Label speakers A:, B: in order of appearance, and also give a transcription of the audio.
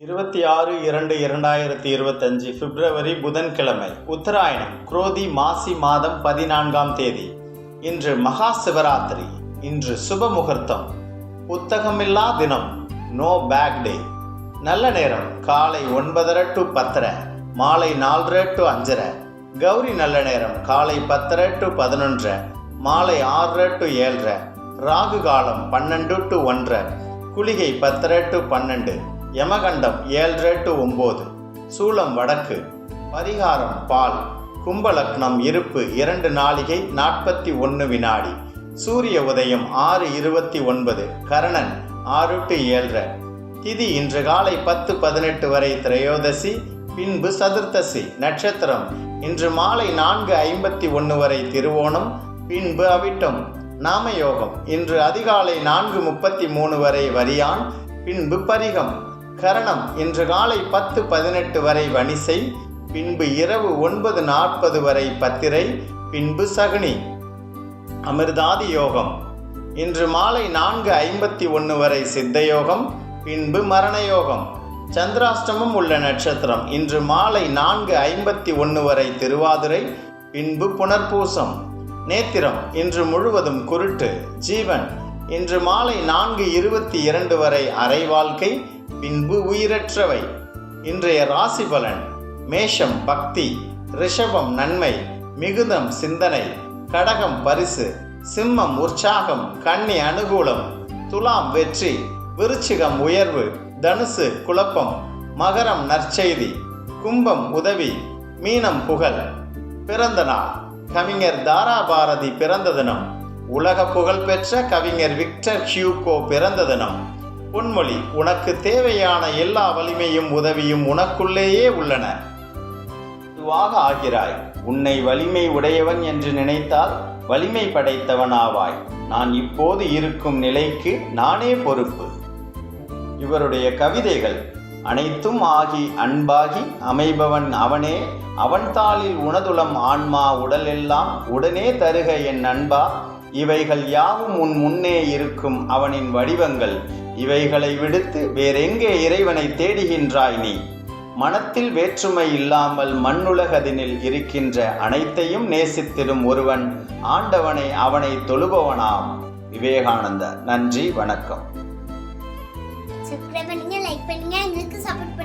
A: 26/2/2025 பிப்ரவரி புதன்கிழமை. உத்தராயணம். குரோதி மாசி மாதம் 14ஆம் தேதி. இன்று மகா சிவராத்திரி. இன்று சுப முகூர்த்தம். புத்தகமில்லா தினம். நோ பேக் டே. நல்ல நேரம் காலை 9:30 to 10:30, மாலை 4:30 to 5:30. கௌரி நல்ல நேரம் காலை 10:30 to 11:30, மாலை 6:30 to 7:30. ராகு காலம் 12 to 1:30, குளிகை 10:30 to 12. யமகண்டம் 7:30 to 9. சூலம் வடக்கு. பரிகாரம் பால். கும்பலக்னம் இருப்பு 2 நாழிகை 41 வினாடி. சூரிய உதயம் 6:29. கரணன் 6 to 7:30. திதி இன்று காலை 10:18 வரை திரையோதசி, பின்பு சதுர்த்தசி. நட்சத்திரம் இன்று மாலை 4:51 வரை திருவோணம், பின்பு அவிட்டம். நாமயோகம் இன்று அதிகாலை 4:33 வரை வரியான், பின்பு பரிகம். கரணம் இன்று காலை 10:18 வரை வணிசை, பின்பு இரவு 9:40 வரை பத்திரை, பின்பு சகுனி. அமிர்தாதி யோகம் இன்று மாலை 4:51 வரை சித்தயோகம், பின்பு மரணயோகம். சந்திராஷ்டமம் உள்ள நட்சத்திரம் இன்று மாலை 4:51 வரை திருவாதிரை, பின்பு புனர்பூசம். நேத்திரம் இன்று முழுவதும் குருட்டு. ஜீவன் இன்று மாலை 4:22 வரை அரை வாழ்க்கை, பின்பு உயிரற்றவை. இன்றைய ராசி பலன். மேஷம் பக்தி, ரிஷபம் நன்மை, மிகுதம் சிந்தனை, கடகம் பரிசு, சிம்மம் உற்சாகம், கன்னி அனுகூலம், துலாம் வெற்றி, விருச்சிகம் உயர்வு, தனுசு குழப்பம், மகரம் நற்செய்தி, கும்பம் உதவி, மீனம் புகழ். பிறந்த நாள். கவிஞர் தாரா பாரதி பிறந்த தினம். உலக புகழ்பெற்ற கவிஞர் விக்டர் ஹியூகோ பிறந்த தினம். பொன்மொழி: உனக்கு தேவையான எல்லா வலிமையும் உதவியும் உனக்குள்ளேயே உள்ளன. இதுவாக ஆகிறாய். உன்னை வலிமை உடையவன் என்று நினைத்தால் வலிமை படைத்தவனாவாய். நான் இப்போது இருக்கும் நிலைக்கு நானே பொறுப்பு. இவருடைய கவிதைகள்: அனைத்தும் ஆகி அன்பாகி அமைபவன் அவனே, அவன் தாளில் உனதுளம் ஆன்மா உடல் எல்லாம் உடனே தருக என் அன்பா. இவைகள் யாவும் உன் முன்னே இருக்கும் அவனின் வடிவங்கள். இவைகளை விடுத்து வேறெங்கே இறைவனை தேடுகின்றாய் நீ? மனத்தில் வேற்றுமை இல்லாமல் மண்ணுலகதினில் இருக்கின்ற அனைத்தையும் நேசித்திடும் ஒருவன் ஆண்டவனை அவனை தொழுபவனாம். விவேகானந்தர். நன்றி, வணக்கம்.
B: சப்ஸ்கிரைப் பண்ணுங்க, லைக் பண்ணுங்க, எங்களுக்கு சப்போர்ட்